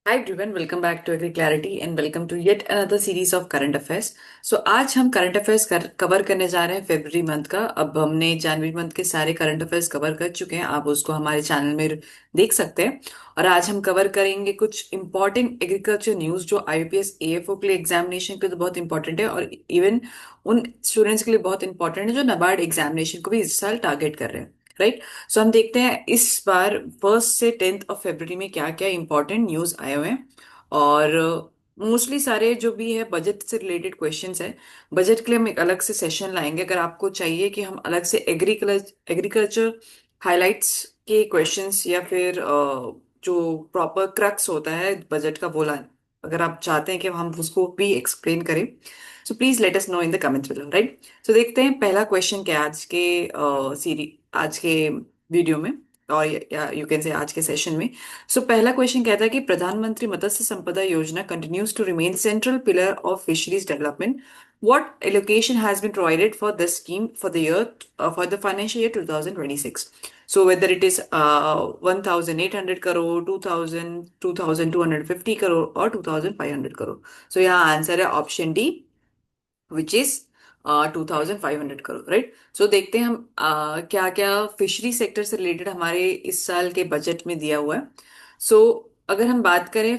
Hi everyone, welcome back to Agri Clarity and welcome to yet another series of current affairs. So आज हम current affairs cover करने जा रहे हैं फरवरी month का। अब हमने जनवरी मंथ के सारे करंट अफेयर्स कवर कर चुके हैं, आप उसको हमारे चैनल में देख सकते हैं। और आज हम कवर करेंगे कुछ इंपॉर्टेंट एग्रीकल्चर न्यूज़ जो आईपीएस एएफओ के लिए एग्जामिनेशन के लिए तो बहुत इंपॉर्टेंट है, और इवन उन स्टूडेंट्स के लिए बहुत इंपॉर्टेंट है जो नाबार्ड एग्जामिनेशन को भी इस साल टारगेट कर रहे हैं। राइट। सो हम देखते हैं इस बार 1 से 10 फरवरी में क्या क्या इंपॉर्टेंट न्यूज आए हुए हैं। और मोस्टली सारे जो भी है बजट से रिलेटेड क्वेश्चंस है। बजट के लिए हम एक अलग से सेशन लाएंगे, अगर आपको चाहिए कि हम अलग से एग्रीकल्चर हाइलाइट्स के क्वेश्चंस या फिर जो प्रॉपर क्रक्स होता है बजट का बोला, अगर आप चाहते हैं कि हम उसको भी एक्सप्लेन करें, so please let us know in the comments below. Right. तो देखते हैं पहला क्वेश्चन क्या है आज के आज के वीडियो में, और या यू कैन से आज के सेशन में। सो पहला क्वेश्चन कहता है कि प्रधानमंत्री मत्स्य संपदा योजना continues to remain central pillar of fisheries development. What allocation has been provided for this scheme for the year for the financial year 2026? So whether it is 1,800 crore, 2,000, 2,250 crore or 2,500 crore. So यहाँ answer है option D, which is 2,500 crore. Right. So देखते हैं हम क्या क्या fishery sector से related हमारे इस साल के बजट में दिया हुआ है। सो अगर हम बात करें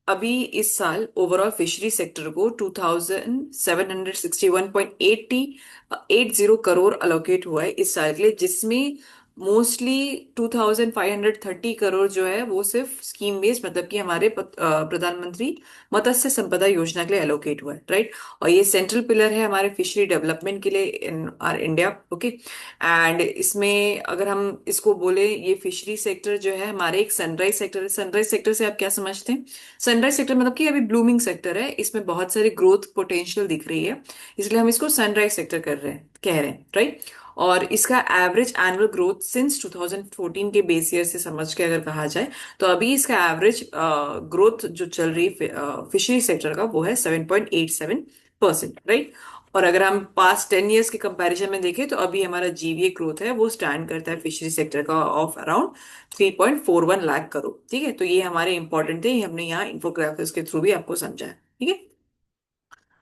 अभी इस साल ओवरऑल फिशरी सेक्टर को 2,761.80 करोड़ अलोकेट हुआ है इस साल के लिए, जिसमें मोस्टली 2,530 करोड़ जो है वो सिर्फ स्कीम बेस्ड, मतलब कि हमारे प्रधानमंत्री मत्स्य संपदा योजना के लिए एलोकेट हुआ है। राइट। और ये सेंट्रल पिलर है हमारे फिशरी डेवलपमेंट के लिए इन आर इंडिया। ओके। एंड इसमें अगर हम इसको बोले, ये फिशरी सेक्टर जो है हमारे एक सनराइज सेक्टर है। सनराइज सेक्टर से आप क्या समझते हैं? सनराइज सेक्टर मतलब कि अभी ब्लूमिंग सेक्टर है, इसमें बहुत सारी ग्रोथ पोटेंशियल दिख रही है, इसलिए हम इसको सनराइज सेक्टर कह रहे हैं। राइट। और इसका एवरेज एनुअल ग्रोथ सिंस 2014 के बेस ईयर से समझ के अगर कहा जाए, तो अभी इसका एवरेज ग्रोथ जो चल रही है फिशरी सेक्टर का वो है 7.87%। राइट। और अगर हम पास्ट 10 ईयर्स के कंपैरिजन में देखें तो अभी हमारा जीवीए ग्रोथ है वो स्टैंड करता है फिशरी सेक्टर का ऑफ अराउंड 3.41 लाख करोड़। ठीक है। तो ये हमारे इंपॉर्टेंट थे, ये हमने यहाँ इन्फोग्राफिक्स के थ्रू भी आपको समझा है। ठीक है।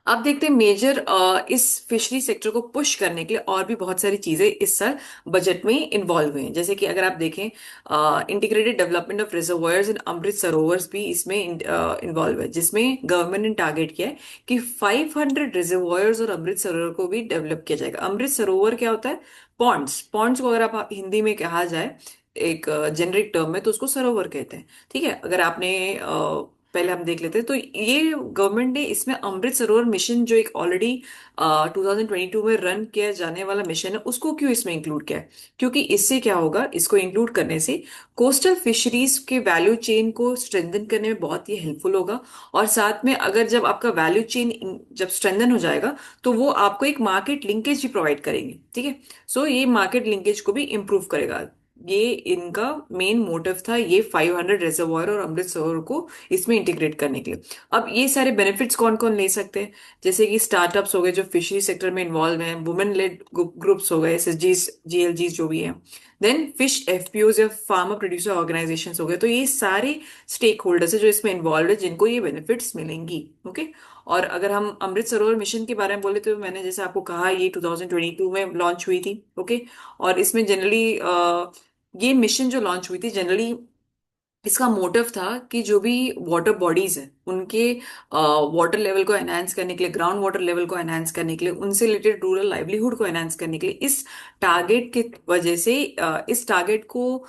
अब देखते हैं मेजर इस फिशरी सेक्टर को पुश करने के लिए और भी बहुत सारी चीजें इस साल बजट में इन्वॉल्व हुई हैं। जैसे कि अगर आप देखें, इंटीग्रेटेड डेवलपमेंट ऑफ रिजर्वायर्स इन अमृत सरोवर्स भी इसमें इन्वॉल्व है, जिसमें गवर्नमेंट ने टारगेट किया है कि 500 रिजर्वायर्स और अमृत सरोवर को भी डेवलप किया जाएगा। अमृत सरोवर क्या होता है? पॉन्ड्स। पॉन्ड्स को अगर आप हिंदी में कहा जाए एक जेनरिक टर्म में, तो उसको सरोवर कहते हैं। ठीक है। अगर आपने पहले हम देख लेते हैं, तो ये गवर्नमेंट ने इसमें अमृत सरोवर मिशन जो एक ऑलरेडी 2022 में रन किया जाने वाला मिशन है, उसको क्यों इसमें इंक्लूड किया है? क्योंकि इससे क्या होगा, इसको इंक्लूड करने से कोस्टल फिशरीज के वैल्यू चेन को स्ट्रेंथन करने में बहुत ही हेल्पफुल होगा। और साथ में अगर जब आपका वैल्यू चेन जब स्ट्रेंथन हो जाएगा, तो वो आपको एक मार्केट लिंकेज भी प्रोवाइड करेंगे। ठीक है। सो ये मार्केट लिंकेज को भी इंप्रूव करेगा। ये इनका मेन मोटिव था, ये 500 रिजर्वायर और अमृत सरोवर को इसमें इंटीग्रेट करने के लिए। अब ये सारे बेनिफिट्स कौन कौन ले सकते हैं? जैसे कि स्टार्टअप्स हो गए जो फिशरी सेक्टर में इन्वॉल्व हैं, वुमेन लेड ग्रुप्स हो गए, एसएचजीज, जीएलजीज जो भी हैं, देन फिश एफपीओज या फार्मर प्रोड्यूसर ऑर्गेनाइजेशंस हो गए। तो ये सारे स्टेक होल्डर्स है जो इसमें इन्वॉल्व है, जिनको ये बेनिफिट्स मिलेंगी। ओके। और अगर हम अमृत सरोवर मिशन के बारे में बोले, तो मैंने जैसे आपको कहा ये 2022 में लॉन्च हुई थी। ओके। और इसमें जनरली ये मिशन जो लॉन्च हुई थी, जनरली इसका मोटिव था कि जो भी वाटर बॉडीज हैं उनके वाटर लेवल को एनहांस करने के लिए, ग्राउंड वाटर लेवल को एनहांस करने के लिए, उनसे रिलेटेड रूरल लाइवलीहुड को एनहांस करने के लिए, इस टारगेट के वजह से इस टारगेट को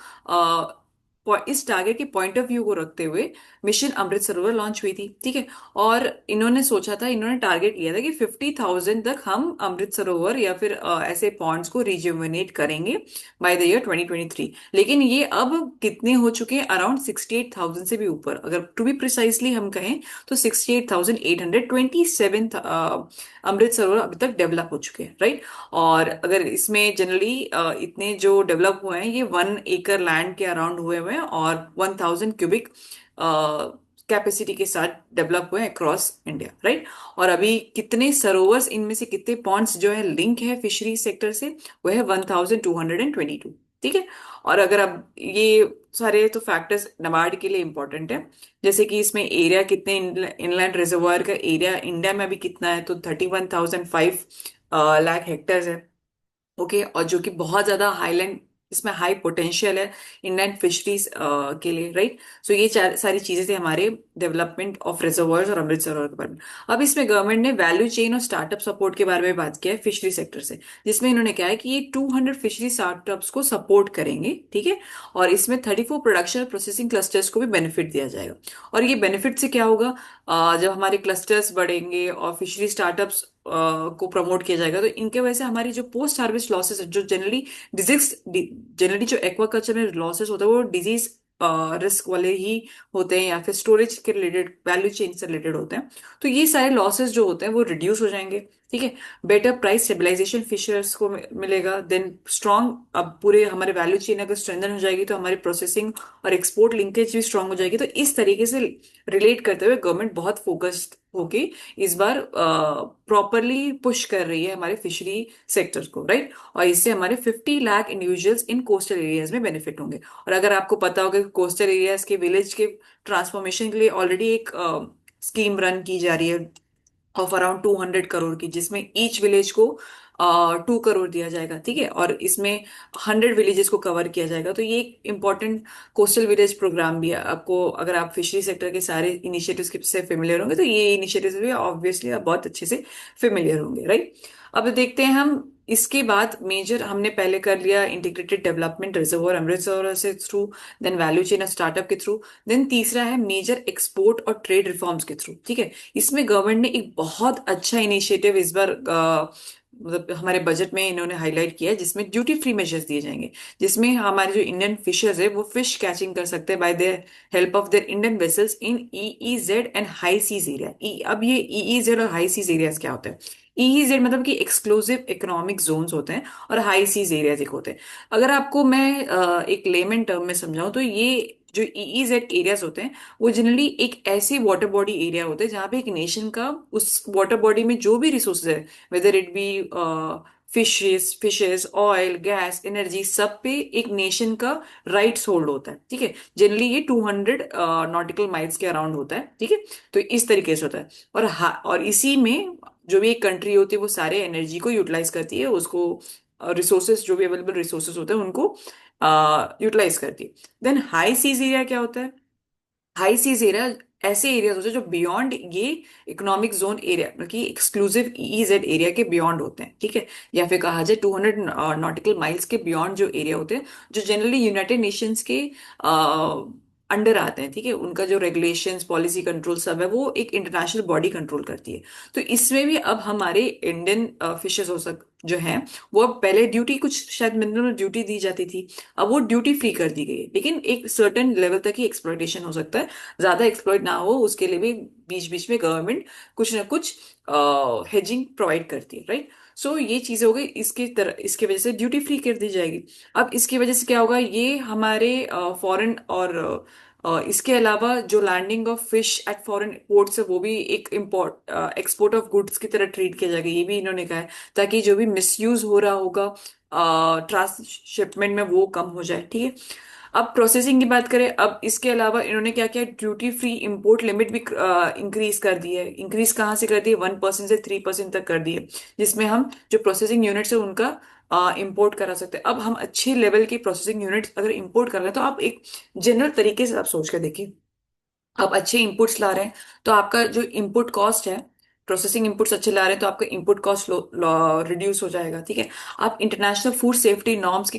इस टारगेट के पॉइंट ऑफ व्यू को रखते हुए मिशन अमृत सरोवर लॉन्च हुई थी। ठीक है। और इन्होंने सोचा था, इन्होंने टारगेट लिया था कि 50,000 तक हम अमृत सरोवर या फिर ऐसे पॉन्ड्स को रिज्यूमिनेट करेंगे बाय द ईयर 2023। लेकिन ये अब कितने हो चुके हैं? अराउंड 68,000 से भी ऊपर, अगर टू बी प्रिसाइसली हम कहें तो 68,827 अमृत सरोवर अभी तक डेवलप हो चुके हैं। राइट। और अगर इसमें जनरली इतने जो डेवलप हुए हैं, ये 1 एकड़ लैंड के अराउंड हुए हैं और 1,000 क्यूबिक कैपेसिटी के साथ डेवलप हुए हैं अक्रॉस इंडिया। राइट। और अभी कितने सरोवर्स, इनमें से कितने पॉन्ड्स जो है लिंक है फिशरी सेक्टर से, वो है 1,222। ठीक है। और अगर अब ये सारे तो फैक्टर्स नाबार्ड के लिए इंपॉर्टेंट है, जैसे कि इसमें एरिया कितने, इनलैंड रिजर्वायर का एरिया इंडिया में अभी कितना है, तो 31,005 लाख हेक्टेयर है। ओके, और जो कि बहुत ज्यादा हाईलैंड, इसमें हाई पोटेंशियल है इनलैंड फिशरीज के लिए, राइट। सो ये चार सारी चीजें थी हमारे डेवलपमेंट ऑफ रिजर्वायर्स और अमृत सरोवर के बारे में। अब इसमें गवर्नमेंट ने वैल्यू चेन और स्टार्टअप सपोर्ट के बारे में बात किया है फिशरी सेक्टर से, जिसमें इन्होंने कहा है कि ये 200 फिशरी स्टार्टअप्स को सपोर्ट करेंगे, ठीक है। और इसमें 34 प्रोडक्शन और प्रोसेसिंग क्लस्टर्स को भी बेनिफिट दिया जाएगा। और ये बेनिफिट से क्या होगा, जब हमारे क्लस्टर्स बढ़ेंगे और फिशरी स्टार्टअप्स को प्रमोट किया जाएगा, तो इनके वजह से हमारी जो पोस्ट हार्वेस्ट लॉसेस है, जो जनरली डिजीज, जनरली जो एक्वाकल्चर में लॉसेस होता है वो डिजीज रिस्क वाले ही होते हैं, या फिर स्टोरेज के रिलेटेड, वैल्यू चेन से रिलेटेड होते हैं। तो ये सारे लॉसेस जो होते हैं वो रिड्यूस हो जाएंगे, ठीक है। बेटर प्राइस स्टेबलाइजेशन फिशर्स को मिलेगा। देन स्ट्रॉन्ग, अब पूरे हमारे वैल्यू चेन अगर स्ट्रेंथन हो जाएगी तो हमारी प्रोसेसिंग और एक्सपोर्ट लिंकेज भी स्ट्रांग हो जाएगी। तो इस तरीके से रिलेट करते हुए गवर्नमेंट बहुत फोकस्ड होके इस बार प्रॉपरली पुश कर रही है हमारे फिशरी सेक्टर को, राइट। और इससे हमारे 50 lakh individuals in coastal areas में बेनिफिट होंगे। और अगर आपको पता होगा कि कोस्टल एरियाज के विलेज के ट्रांसफॉर्मेशन के लिए ऑलरेडी एक स्कीम रन की जा रही है ऑफ अराउंड 200 करोड़ की, जिसमें ईच विलेज को 2 करोड़ दिया जाएगा, ठीक है। और इसमें 100 विलेजेस को कवर किया जाएगा। तो ये एक इम्पॉर्टेंट कोस्टल विलेज प्रोग्राम भी है। आपको अगर आप फिशरी सेक्टर के सारे इनिशिएटिव्स से फेमिलियर होंगे तो ये इनिशिएटिव्स भी ऑब्वियसली आप बहुत अच्छे से फेमिलियर होंगे, राइट। अब देखते हैं हम इसके बाद मेजर, हमने पहले कर लिया integrated development reservoir Amrit Sarovar से थ्रू, देन वैल्यू चेन और स्टार्टअप के थ्रू, देन तीसरा है मेजर एक्सपोर्ट और ट्रेड रिफॉर्म्स के थ्रू, ठीक है। इसमें गवर्नमेंट ने एक बहुत अच्छा इनिशिएटिव इस बार मतलब हमारे बजट में इन्होंने हाईलाइट किया है, जिसमें ड्यूटी फ्री मेजर्स दिए जाएंगे, जिसमें हमारे जो इंडियन फिशर्स है वो फिश कैचिंग कर सकते हैं by the help of their Indian vessels in EEZ and high seas area. अब ये ईईजेड और हाई सीज एरियाज क्या होते हैं? ईईजेड मतलब कि एक्सक्लूसिव इकोनॉमिक जोन्स होते हैं, और हाई सीज एरियाज एक होते हैं। अगर आपको मैं एक लेमन टर्म में समझाऊं तो ये जो ईईजेड एरियाज होते हैं वो जनरली एक ऐसी वाटर बॉडी एरिया होते हैं जहाँ पे एक नेशन का उस वाटर बॉडी में जो भी रिसोर्सेज है, whether it be fishes, oil, gas, energy, सब पे एक नेशन का राइट्स होल्ड होता है, ठीक है। जनरली ये 200 नॉटिकल माइल्स के अराउंड होता है, ठीक है। तो इस तरीके से होता है। और इसी में जो भी एक कंट्री होती है वो सारे एनर्जी को यूटिलाइज करती है, उसको रिसोर्सेज, जो भी अवेलेबल रिसोर्सेज होते हैं उनको यूटिलाइज करती है। देन हाई सीज एरिया क्या होता है? हाई सीज एरिया ऐसे एरियाज होते हैं जो बियॉन्ड ये इकोनॉमिक जोन एरिया, मतलब कि एक्सक्लूसिव ईईजेड एरिया के बियॉन्ड होते हैं, ठीक है। या फिर कहा जाए 200 नॉटिकल माइल्स के बियॉन्ड जो एरिया होते हैं, जो जनरली यूनाइटेड नेशंस के अंडर आते हैं, ठीक है। उनका जो रेगुलेशंस, पॉलिसी, कंट्रोल सब है वो एक इंटरनेशनल बॉडी कंट्रोल करती है। तो इसमें भी अब हमारे इंडियन फिशर्स हो सक जो हैं, वो अब पहले ड्यूटी, कुछ शायद मिनिमम ड्यूटी दी जाती थी, अब वो ड्यूटी फ्री कर दी गई है, लेकिन एक सर्टेन लेवल तक ही एक्सप्लॉइटेशन हो सकता है। ज्यादा एक्सप्लॉइट ना हो उसके लिए भी बीच बीच में गवर्नमेंट कुछ ना कुछ हेजिंग प्रोवाइड करती है, राइट। सो ये चीजें हो गई, इसकी तरह इसकी वजह से ड्यूटी फ्री कर दी जाएगी। अब इसकी वजह से क्या होगा, ये हमारे फॉरेन और इसके अलावा जो landing of fish at foreign ports है वो भी एक इम्पोर्ट एक्सपोर्ट ऑफ गुड्स की तरह ट्रीट किया जाएगा, ये भी इन्होंने कहा है, ताकि जो भी मिसयूज हो रहा होगा ट्रांसशिपमेंट में वो कम हो जाए, ठीक है। अब प्रोसेसिंग की बात करें, अब इसके अलावा इन्होंने क्या किया, ड्यूटी फ्री इंपोर्ट लिमिट भी इंक्रीज कर दी है। इंक्रीज कहाँ से कर दी है? 1% से 3% तक कर दी है, जिसमें हम जो प्रोसेसिंग यूनिट्स है उनका इंपोर्ट करा सकते हैं। अब हम अच्छे लेवल की प्रोसेसिंग यूनिट्स अगर इंपोर्ट कर रहे हैं, तो आप एक जनरल तरीके से आप सोच कर देखिए, आप अच्छे इनपुट्स ला रहे हैं तो आपका जो इनपुट कॉस्ट है, प्रोसेसिंग इनपुट्स अच्छे ला रहे हैं तो आपका इनपुट कॉस्ट रिड्यूस हो जाएगा, ठीक है। आप इंटरनेशनल फूड सेफ्टी नॉर्म्स के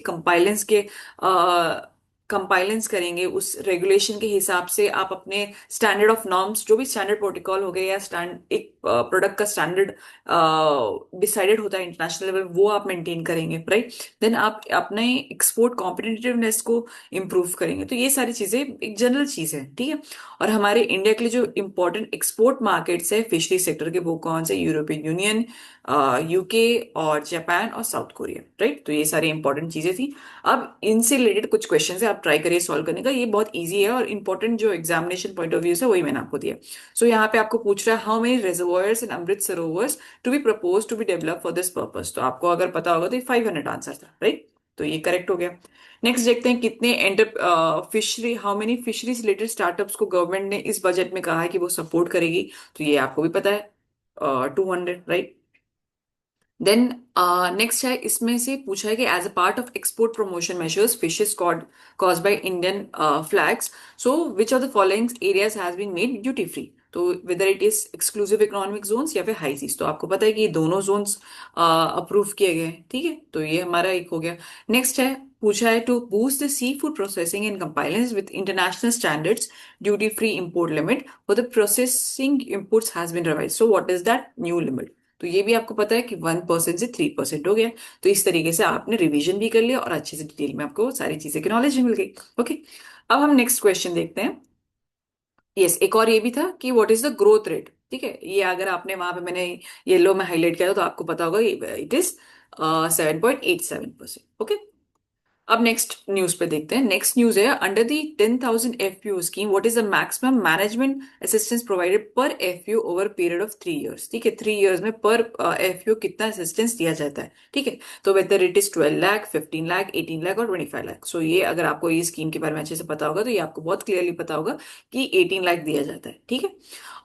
कंपाइलेंस करेंगे, उस रेगुलेशन के हिसाब से आप अपने स्टैंडर्ड ऑफ नॉर्म्स, जो भी स्टैंडर्ड प्रोटोकॉल हो गए या स्टैंड एक प्रोडक्ट का स्टैंडर्ड डिसाइडेड होता है इंटरनेशनल लेवल, वो आप मेंटेन करेंगे, राइट। देन आप अपने एक्सपोर्ट कॉम्पिटिटिवनेस को इंप्रूव करेंगे। तो ये सारी चीजें एक जनरल चीज है, ठीक है। और हमारे इंडिया के लिए जो इंपॉर्टेंट एक्सपोर्ट मार्केट्स है फिशरी सेक्टर के, वो कौन से? यूरोपियन यूनियन, यूके और जापान और साउथ कोरिया, राइट। तो ये सारी इंपॉर्टेंट चीजें थी। अब इनसे रिलेटेड कुछ क्वेश्चन है, आप ट्राई करिए सॉल्व करने का, ये बहुत ईजी है, और इंपॉर्टेंट जो एग्जामिनेशन पॉइंट ऑफ व्यू है वही मैंने आपको दिया। सो यहाँ पे आपको पूछ रहा है how many reservoirs in Amrit Sarovars to be propose to be develop for this purpose. तो आपको अगर पता होगा तो ये 500 आंसर था, राइट। तो ये करेक्ट हो गया। नेक्स्ट देखते हैं कितने fishery how many fisheries related startups को गवर्नमेंट ने इस बजट में कहा है कि वो सपोर्ट करेगी। तो ये आपको भी पता है, 200, राइट। देन नेक्स्ट है, इसमें से पूछा है कि as a part of export promotion measures fishes cod cause by Indian flags, so which of the following areas has been made duty free. तो whether it is exclusive economic zones या फिर high seize, तो आपको पता है कि ये दोनों जोन्स अप्रूव किए गए हैं, ठीक है। तो ये हमारा एक हो गया। नेक्स्ट है, पूछा है to boost the sea food processing in compliance with international standards duty free import limit for the processing imports has been revised, so what is that new limit. तो ये भी आपको पता है कि 1% से 3% हो गया। तो इस तरीके से आपने रिवीजन भी कर लिया और अच्छे से डिटेल में आपको सारी चीजें की नॉलेज भी मिल गई। ओके, अब हम नेक्स्ट क्वेश्चन देखते हैं। यस, एक और ये भी था कि what is the growth rate, ठीक है। ये अगर आपने वहां पे मैंने येलो में हाईलाइट किया था तो आपको पता होगा इट इज 7.87%। ओके, अब नेक्स्ट न्यूज पे देखते हैं। नेक्स्ट न्यूज है, under the 10,000 FPO scheme what is the maximum management assistance provided per FPO over period of 3 years, ठीक है। 3 इयर्स में पर एफपीओ कितना असिस्टेंस दिया जाता है, ठीक है। तो whether it is 12 lakh, 15 lakh, 18 lakh और 25 लाख। सो ये अगर आपको ये स्कीम के बारे में अच्छे से पता होगा तो ये आपको बहुत क्लियरली पता होगा कि 18 लाख दिया जाता है, ठीक है।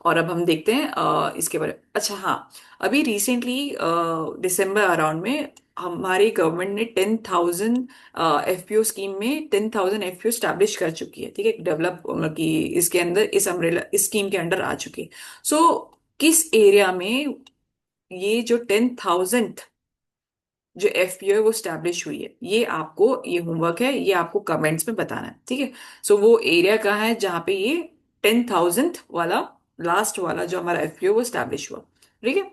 और अब हम देखते हैं इसके बारे में। अच्छा हाँ, अभी रिसेंटली दिसंबर अराउंड में हमारी गवर्नमेंट ने 10,000 एफपीओ स्कीम में 10,000 एफपीओ स्टैब्लिश कर चुकी है, ठीक है। डेवलप मतलब कि इसके अंदर इस अम्ब्रेला इस स्कीम के अंडर आ चुकी है। सो किस एरिया में ये जो 10,000 जो एफपीओ है वो स्टैब्लिश हुई है, ये आपको ये होमवर्क है, ये आपको कमेंट्स में बताना है, ठीक है। सो वो एरिया कहाँ है जहाँ पे ये 10,000 वाला लास्ट वाला जो हमारा एफपीओ वो स्टैब्लिश हुआ, ठीक है।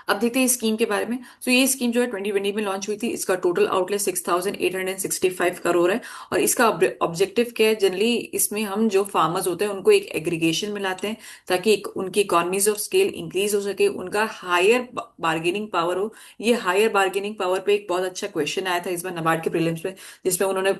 अब देखते हैं इस स्कीम के बारे में। तो ये स्कीम जो है 2020 में लॉन्च हुई थी। इसका टोटल आउटले 6,865 करोड़ है। और इसका ऑब्जेक्टिव क्या है, जनरली इसमें हम जो फार्मर्स होते हैं उनको एक एग्रीगेशन में लाते हैं ताकि उनकी इकोनॉमीज ऑफ स्केल इंक्रीज हो सके, उनका हायर बार्गेनिंग पावर हो। ये हायर बार्गेनिंग पावर पे एक बहुत अच्छा क्वेश्चन आया था इस बार नबार्ड के प्रीलिम्स में, जिसमें उन्होंने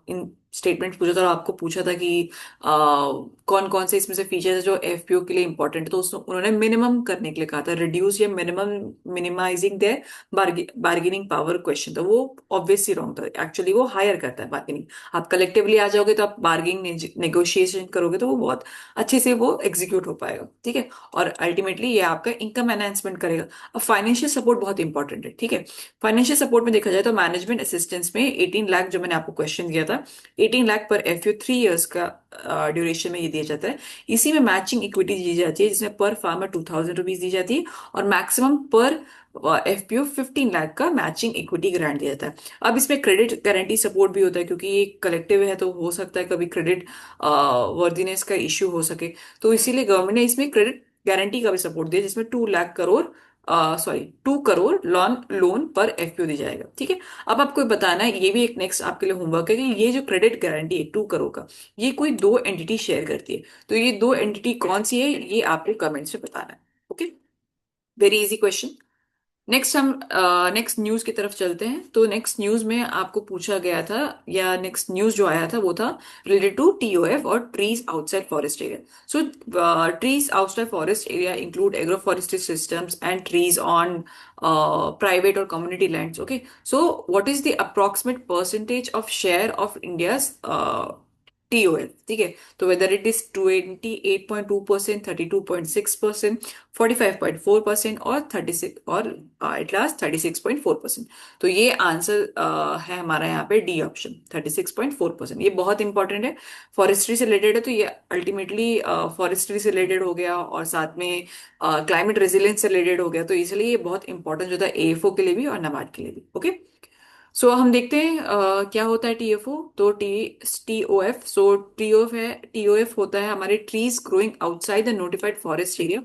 इन स्टेटमेंट पूछा था और आपको पूछा था कि कौन कौन से इसमें से फीचर्स है जो एफपीओ के लिए इंपॉर्टेंट है। तो उन्होंने मिनिमम करने के लिए कहा था, रिड्यूस या minimum minimizing their bargaining power question. तो वो ऑब्वियसली रॉन्ग था, एक्चुअली वो हायर करता है बार्गेनिंग। आप कलेक्टिवली आ जाओगे तो आप बार्गेनिंग नेगोशिएशन करोगे तो वो बहुत अच्छे से वो एग्जीक्यूट हो पाएगा, ठीक है। और अल्टीमेटली ये आपका इनकम एनहांसमेंट करेगा। अब फाइनेंशियल सपोर्ट बहुत इंपॉर्टेंट है, ठीक है। फाइनेंशियल सपोर्ट में देखा जाए तो मैनेजमेंट असिस्टेंस में 18 लाख जो मैंने आपको क्वेश्चन दिया था, 18 लाख पर एफयू 3 इयर्स का ड्यूरेशन में ये दिया जाता है। इसी में मैचिंग इक्विटी दी जाती है जिसमें पर फार्मर 2,000 रुपीज दी जाती है और मैक्सिमम पर एफपीओ 15 लाख का मैचिंग इक्विटी ग्रांट दिया जाता है। अब इसमें क्रेडिट गारंटी सपोर्ट भी होता है क्योंकि ये कलेक्टिव है तो हो सकता है कभी क्रेडिट वर्दीनेस का इश्यू हो सके। तो इसीलिए गवर्नमेंट ने इसमें क्रेडिट गारंटी का भी सपोर्ट दिया जिसमें 2 lakh crore, sorry 2 crore loan loan पर एफपीओ दी जाएगा, ठीक है। अब आपको बताना है, ये भी एक नेक्स्ट आपके लिए होमवर्क है कि ये जो क्रेडिट गारंटी है 2 करोड़ का, ये कोई दो एंटिटी शेयर करती है। तो ये दो एंटिटी कौन सी है ये आपको कमेंट्स में बताना है। Okay, very easy question. Next हम नेक्स्ट न्यूज की तरफ चलते हैं। तो नेक्स्ट न्यूज में आपको पूछा गया था, या नेक्स्ट न्यूज जो आया था वो था रिलेटेड टू टीओएफ और trees outside forest area. So trees outside forest area include agro forestry systems and trees on private और community lands. Okay, so what is the approximate percentage of share of India's TOF, ठीक है। तो whether it is 28.2%, 32.6%, 45.4% और 36 और at last 36.4%। तो ये answer है हमारा यहाँ पे डी ऑप्शन 36.4%। ये बहुत इंपॉर्टेंट है, फॉरेस्ट्री से रिलेटेड है। तो ये अल्टीमेटली फॉरेस्ट्री से रिलेटेड हो गया और साथ में क्लाइमेट रेजिलियंस से रिलेटेड हो गया। तो इसलिए ये बहुत इंपॉर्टेंट जो था एएफओ के लिए भी और नाबार्ड के लिए भी। ओके, सो हम देखते हैं क्या होता है टीएफओ। तो टीओएफ, सो टीओएफ है, टीओएफ होता है हमारे trees growing outside the notified forest area,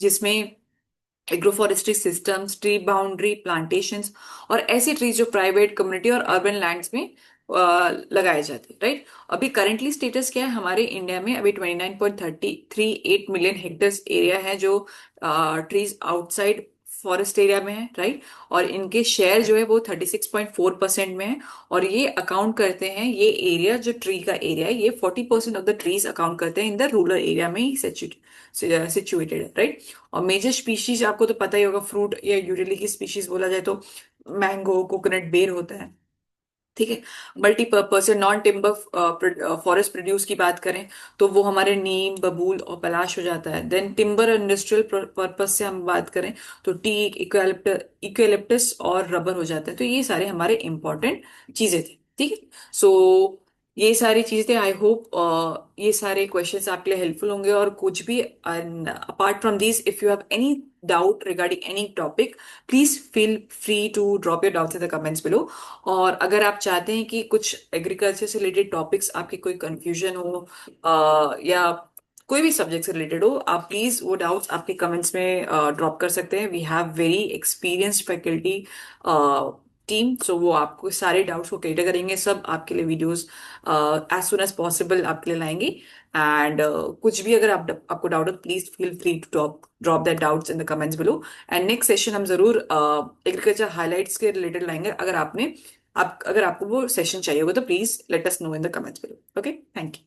जिसमें agro forestry systems, tree boundary plantations और ऐसे ट्रीज जो प्राइवेट कम्युनिटी और अर्बन लैंड्स में लगाए जाते हैं, राइट। अभी करेंटली स्टेटस क्या है हमारे इंडिया में, अभी 29.38 मिलियन हेक्टेयर एरिया है जो ट्रीज आउटसाइड फॉरेस्ट एरिया में है, राइट। और इनके शेयर जो है वो 36.4% में है। और ये अकाउंट करते हैं, ये एरिया जो ट्री का एरिया है ये 40% ऑफ द ट्रीज अकाउंट करते हैं इन द रूरल एरिया में ही सिचुएटेड है, राइट। और मेजर स्पीशीज आपको तो पता ही होगा, फ्रूट या यूटिलिटी की स्पीशीज बोला जाए तो मैंगो, कोकोनट, बेर होता है। ठीक है। Multipurpose non timber forest produce की बात करें तो वो हमारे नीम, बबूल और पलाश हो जाता है। देन टिम्बर इंडस्ट्रियल पर्पज से हम बात करें तो टीक, इक्वेलिप्टस और रबर हो जाते हैं। तो ये सारे हमारे इंपॉर्टेंट चीजें थे। ठीक है। सो ये सारी चीजें, आई होप ये सारे क्वेश्चंस आपके लिए हेल्पफुल होंगे। और कुछ भी apart from this, if you have any doubt regarding any topic, please feel free to drop your doubts in the comments below. और अगर आप चाहते हैं कि कुछ एग्रीकल्चर से रिलेटेड टॉपिक्स, आपके कोई कंफ्यूजन हो या कोई भी सब्जेक्ट से रिलेटेड हो, आप प्लीज वो डाउट्स आपके कमेंट्स में ड्रॉप कर सकते हैं। We have very experienced faculty team, so वो आपको सारे डाउट्स को क्लियर करेंगे। सब आपके लिए videos as soon as possible आपके लिए लाएंगे। एंड कुछ भी अगर आपको डाउट हो, please feel free to drop that doubts in the comments below. And next session हम जरूर एग्रीकल्चर हाइलाइट्स के रिलेटेड लाएंगे। अगर आपको वो सेशन चाहिए होगा तो please let us know in the comments below. Okay, thank you.